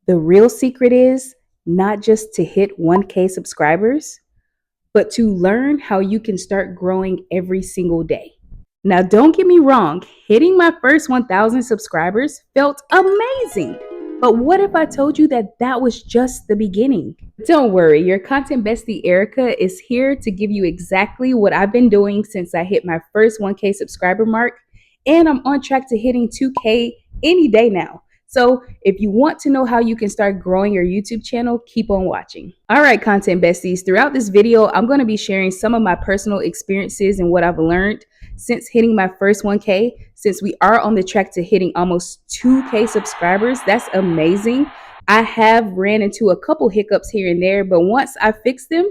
The real secret is not just to hit 1K subscribers, but to learn how you can start growing every single day. Now, don't get me wrong, hitting my first 1,000 subscribers felt amazing. But what if I told you that that was just the beginning? Don't worry, your content bestie Erica is here to give you exactly what I've been doing since I hit my first 1K subscriber mark, and I'm on track to hitting 2K any day now. So, if you want to know how you can start growing your YouTube channel, keep on watching. All right, content besties, throughout this video, I'm going to be sharing some of my personal experiences and what I've learned since hitting my first 1K. Since we are on the track to hitting almost 2K subscribers, that's amazing. I have ran into a couple hiccups here and there, but once I fixed them,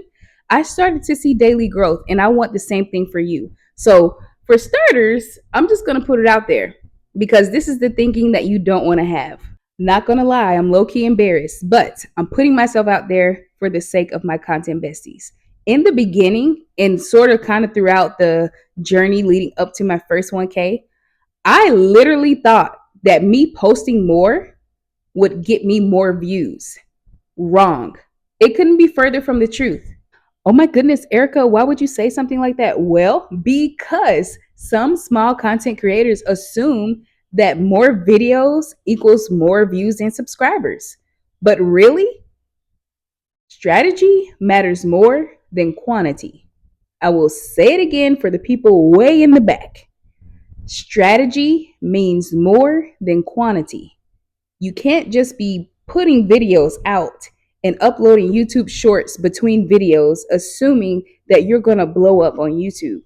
I started to see daily growth, and I want the same thing for you. So, for starters, I'm just going to put it out there because this is the thinking that you don't want to have. Not going to lie, I'm low key embarrassed, but I'm putting myself out there for the sake of my content besties. In the beginning, and sort of kind of throughout the journey leading up to my first 1K, I literally thought that me posting more would get me more views. Wrong. It couldn't be further from the truth. Oh my goodness, Erica, why would you say something like that? Well, because some small content creators assume that more videos equals more views and subscribers. But really, strategy matters more than quantity. I will say it again for the people way in the back. Strategy means more than quantity. You can't just be putting videos out and uploading YouTube shorts between videos, assuming that you're going to blow up on YouTube.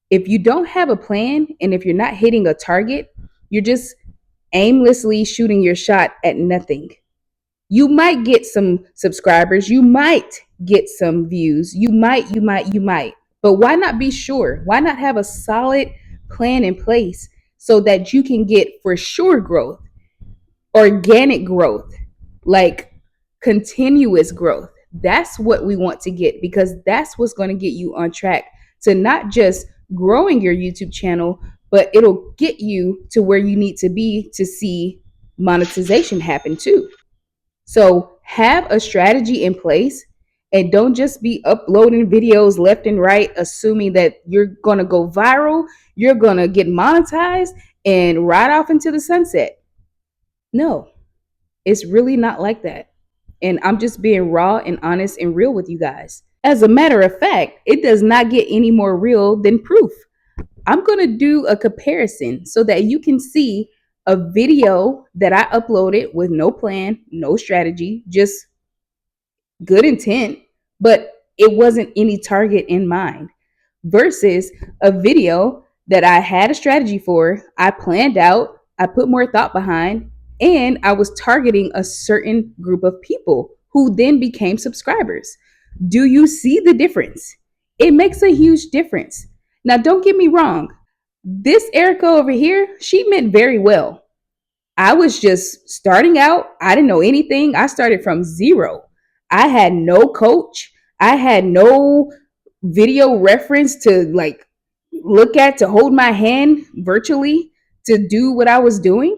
If you don't have a plan and if you're not hitting a target, you're just aimlessly shooting your shot at nothing. You might get some subscribers, you might get some views, you might. But why not be sure? Why not have a solid plan in place so that you can get for sure growth? Organic growth, like continuous growth. That's what we want to get because that's what's going to get you on track to not just growing your YouTube channel, but it'll get you to where you need to be to see monetization happen too. So have a strategy in place and don't just be uploading videos left and right, assuming that you're going to go viral, you're going to get monetized and ride off into the sunset. No, it's really not like that. And I'm just being raw and honest and real with you guys. As a matter of fact, it does not get any more real than proof. I'm going to do a comparison so that you can see a video that I uploaded with no plan, no strategy, just good intent, but it wasn't any target in mind, versus a video that I had a strategy for, I planned out, I put more thought behind, and I was targeting a certain group of people who then became subscribers. Do you see the difference? It makes a huge difference. Now, don't get me wrong. This Erica over here, she meant very well. I was just starting out. I didn't know anything. I started from zero. I had no coach. I had no video reference to like look at to hold my hand virtually to do what I was doing.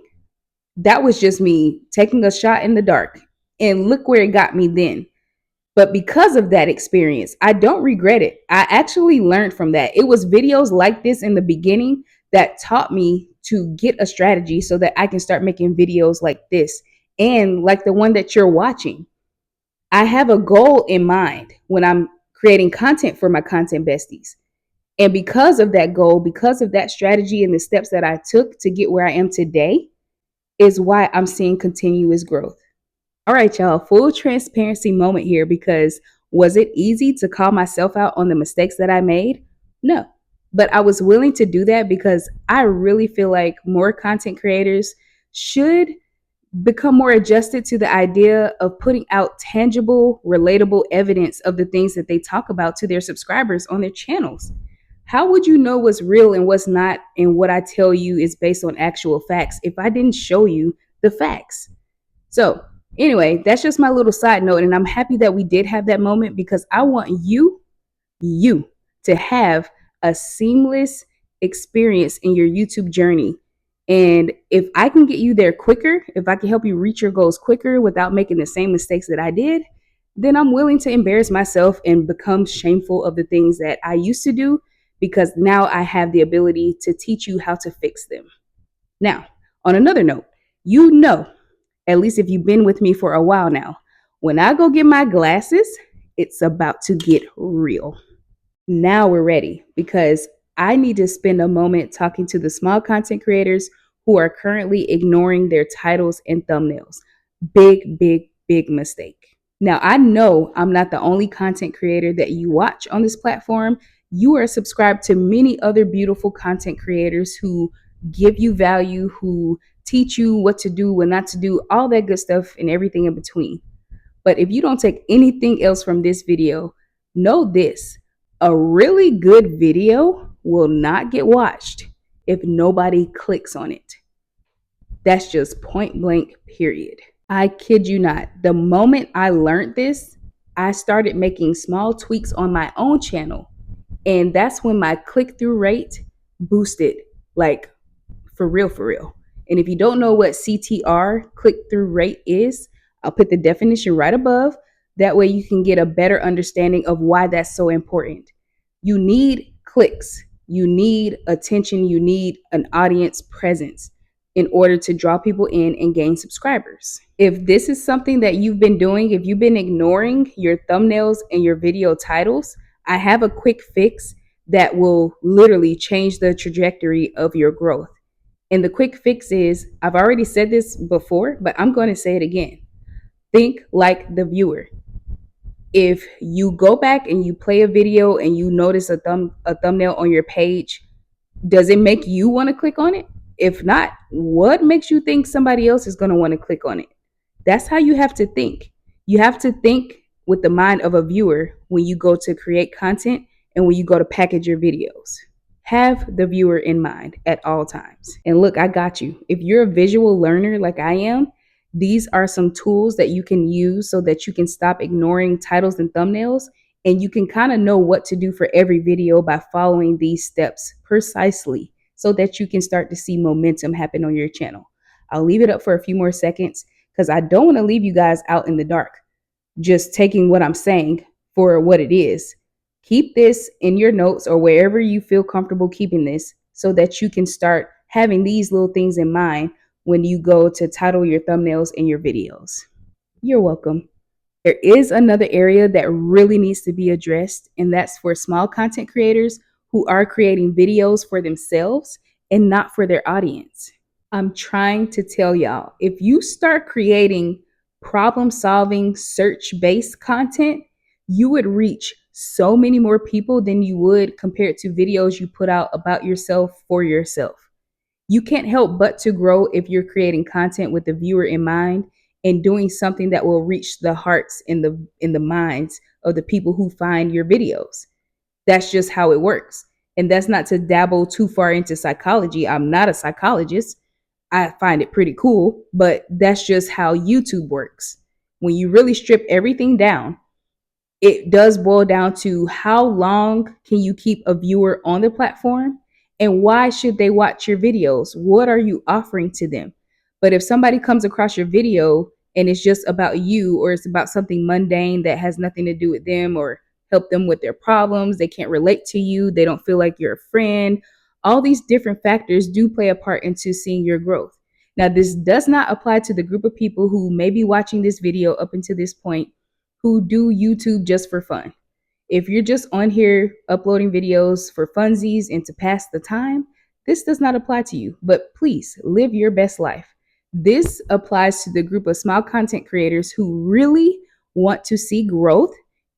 That was just me taking a shot in the dark. And look where it got me then. But because of that experience, I don't regret it. I actually learned from that. It was videos like this in the beginning that taught me to get a strategy so that I can start making videos like this and like the one that you're watching. I have a goal in mind when I'm creating content for my content besties. And because of that goal, because of that strategy and the steps that I took to get where I am today, is why I'm seeing continuous growth. All right, y'all, full transparency moment here because was it easy to call myself out on the mistakes that I made? No. But I was willing to do that because I really feel like more content creators should become more adjusted to the idea of putting out tangible, relatable evidence of the things that they talk about to their subscribers on their channels. How would you know what's real and what's not, and what I tell you is based on actual facts if I didn't show you the facts? So, anyway, that's just my little side note, and I'm happy that we did have that moment because I want you to have a seamless experience in your YouTube journey. And if I can get you there quicker, if I can help you reach your goals quicker without making the same mistakes that I did, then I'm willing to embarrass myself and become shameful of the things that I used to do, because now I have the ability to teach you how to fix them. Now, on another note, you know, at least if you've been with me for a while now, when I go get my glasses, it's about to get real. Now we're ready, because I need to spend a moment talking to the small content creators who are currently ignoring their titles and thumbnails. Big, big, big mistake. Now, I know I'm not the only content creator that you watch on this platform. You are subscribed to many other beautiful content creators who give you value, who teach you what to do, what not to do, all that good stuff and everything in between. But if you don't take anything else from this video, know this: a really good video will not get watched if nobody clicks on it. That's just point blank, period. I kid you not. The moment I learned this, I started making small tweaks on my own channel. And that's when my click through rate boosted, like for real, for real. And if you don't know what CTR, click through rate, is, I'll put the definition right above. That way you can get a better understanding of why that's so important. You need clicks, you need attention, you need an audience presence in order to draw people in and gain subscribers. If this is something that you've been doing, if you've been ignoring your thumbnails and your video titles, I have a quick fix that will literally change the trajectory of your growth. And the quick fix is, I've already said this before, but I'm going to say it again. Think like the viewer. If you go back and you play a video and you notice a thumbnail on your page, does it make you want to click on it? If not, what makes you think somebody else is going to want to click on it? That's how you have to think. You have to think with the mind of a viewer when you go to create content and when you go to package your videos. Have the viewer in mind at all times. And look, I got you. If you're a visual learner like I am, these are some tools that you can use so that you can stop ignoring titles and thumbnails, and you can kind of know what to do for every video by following these steps precisely so that you can start to see momentum happen on your channel. I'll leave it up for a few more seconds because I don't want to leave you guys out in the dark, just taking what I'm saying for what it is. Keep this in your notes or wherever you feel comfortable keeping this so that you can start having these little things in mind when you go to title your thumbnails and your videos. You're welcome. There is another area that really needs to be addressed, and that's for small content creators who are creating videos for themselves and not for their audience. I'm trying to tell y'all, if you start creating problem-solving, search-based content, you would reach so many more people than you would compared to videos you put out about yourself for yourself. You can't help but to grow if you're creating content with the viewer in mind and doing something that will reach the hearts and the minds of the people who find your videos. That's just how it works. And that's not to dabble too far into psychology. I'm not a psychologist. I find it pretty cool, but that's just how YouTube works. When you really strip everything down, it does boil down to how long can you keep a viewer on the platform and why should they watch your videos? What are you offering to them? But if somebody comes across your video and it's just about you, or it's about something mundane that has nothing to do with them or help them with their problems, they can't relate to you, they don't feel like you're a friend, all these different factors do play a part into seeing your growth. Now, this does not apply to the group of people who may be watching this video up until this point who do YouTube just for fun. If you're just on here uploading videos for funsies and to pass the time, this does not apply to you. But please live your best life. This applies to the group of small content creators who really want to see growth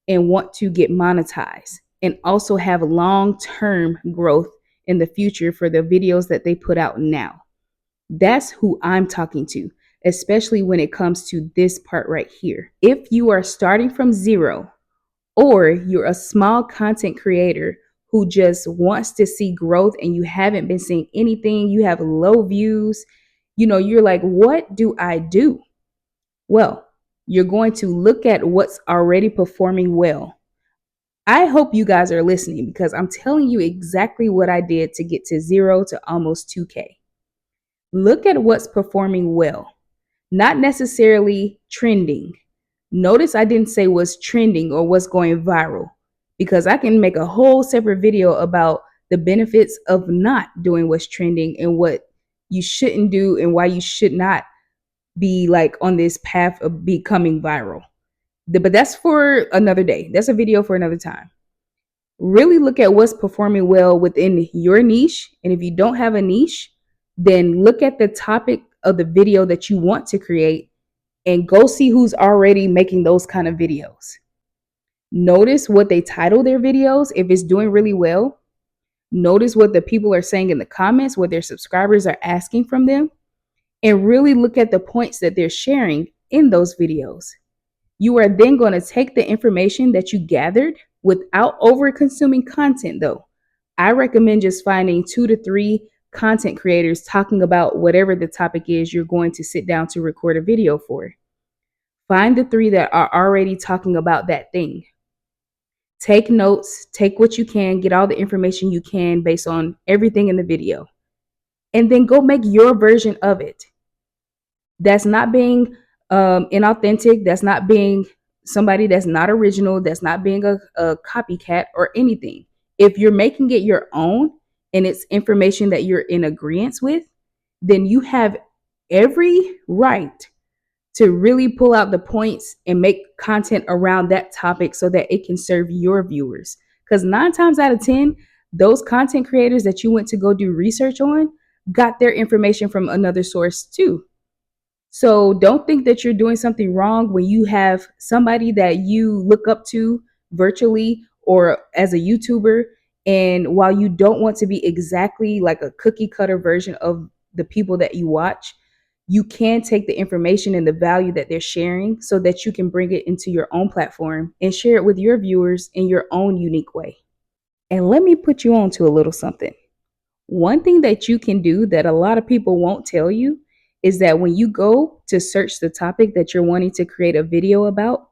and want to get monetized and also have long-term growth in the future for the videos that they put out now. That's who I'm talking to, especially when it comes to this part right here. If you are starting from zero, or you're a small content creator who just wants to see growth and you haven't been seeing anything, you have low views, you're like, what do I do? Well, you're going to look at what's already performing well. I hope you guys are listening because I'm telling you exactly what I did to get to 0 to almost 2K. Look at what's performing well, not necessarily trending. Notice I didn't say what's trending or what's going viral, because I can make a whole separate video about the benefits of not doing what's trending and what you shouldn't do and why you should not be like on this path of becoming viral. But that's for another day. That's a video for another time. Really look at what's performing well within your niche. And if you don't have a niche, then look at the topic of the video that you want to create and go see who's already making those kind of videos. Notice what they title their videos if it's doing really well. Notice what the people are saying in the comments, what their subscribers are asking from them, and really look at the points that they're sharing in those videos. You are then going to take the information that you gathered without over consuming content, though. I recommend just finding 2 to 3 content creators talking about whatever the topic is you're going to sit down to record a video for. Find the 3 that are already talking about that thing. Take notes, take what you can, get all the information you can based on everything in the video, and then go make your version of it. That's not being inauthentic. That's not being somebody that's not original. That's not being a copycat or anything. If you're making it your own and it's information that you're in agreement with, then you have every right to really pull out the points and make content around that topic so that it can serve your viewers. Because 9 times out of 10, those content creators that you went to go do research on got their information from another source too. So don't think that you're doing something wrong when you have somebody that you look up to virtually or as a YouTuber. And while you don't want to be exactly like a cookie cutter version of the people that you watch, you can take the information and the value that they're sharing so that you can bring it into your own platform and share it with your viewers in your own unique way. And let me put you on to a little something. One thing that you can do that a lot of people won't tell you is that when you go to search the topic that you're wanting to create a video about,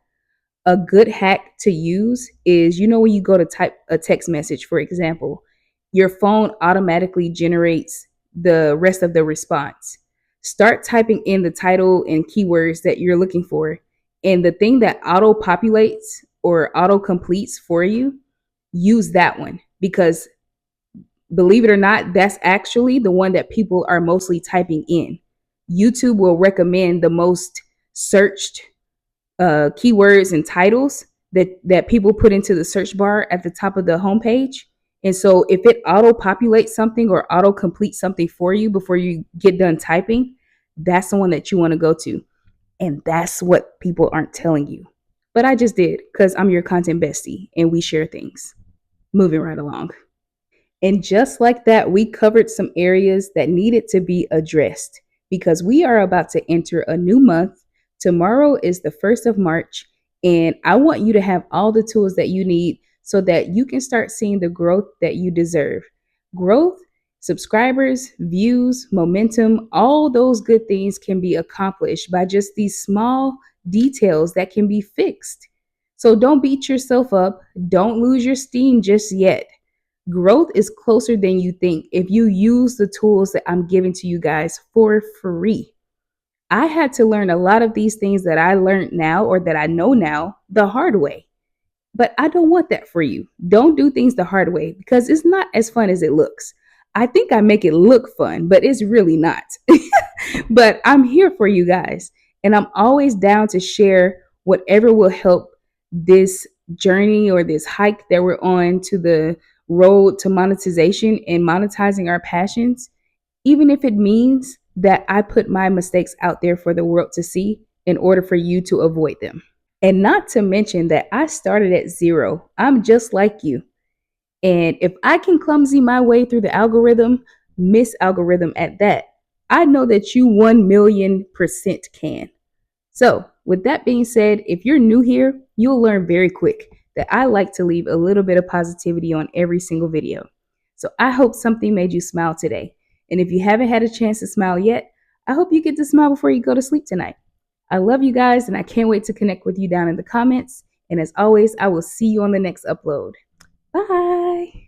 a good hack to use is, when you go to type a text message, for example, your phone automatically generates the rest of the response. Start typing in the title and keywords that you're looking for. And the thing that auto populates or auto completes for you, use that one, because believe it or not, that's actually the one that people are mostly typing in. YouTube will recommend the most searched keywords and titles that people put into the search bar at the top of the homepage. And so if it auto populates something or auto completes something for you before you get done typing, that's the one that you want to go to. And that's what people aren't telling you. But I just did, because I'm your content bestie and we share things. Moving right along. And just like that, we covered some areas that needed to be addressed because we are about to enter a new month. Tomorrow is the 1st of March, and I want you to have all the tools that you need so that you can start seeing the growth that you deserve. Growth, subscribers, views, momentum, all those good things can be accomplished by just these small details that can be fixed. So don't beat yourself up. Don't lose your steam just yet. Growth is closer than you think if you use the tools that I'm giving to you guys for free. I had to learn a lot of these things that I learned now or that I know now the hard way. But I don't want that for you. Don't do things the hard way because it's not as fun as it looks. I think I make it look fun, but it's really not. But I'm here for you guys, and I'm always down to share whatever will help this journey or this hike that we're on to the road to monetization and monetizing our passions, even if it means that I put my mistakes out there for the world to see in order for you to avoid them. And not to mention that I started at 0. I'm just like you. And if I can clumsy my way through the algorithm, miss algorithm at that, I know that you 1,000,000% can. So, with that being said, if you're new here, you'll learn very quick that I like to leave a little bit of positivity on every single video. So, I hope something made you smile today. And if you haven't had a chance to smile yet, I hope you get to smile before you go to sleep tonight. I love you guys, and I can't wait to connect with you down in the comments. And as always, I will see you on the next upload. Bye.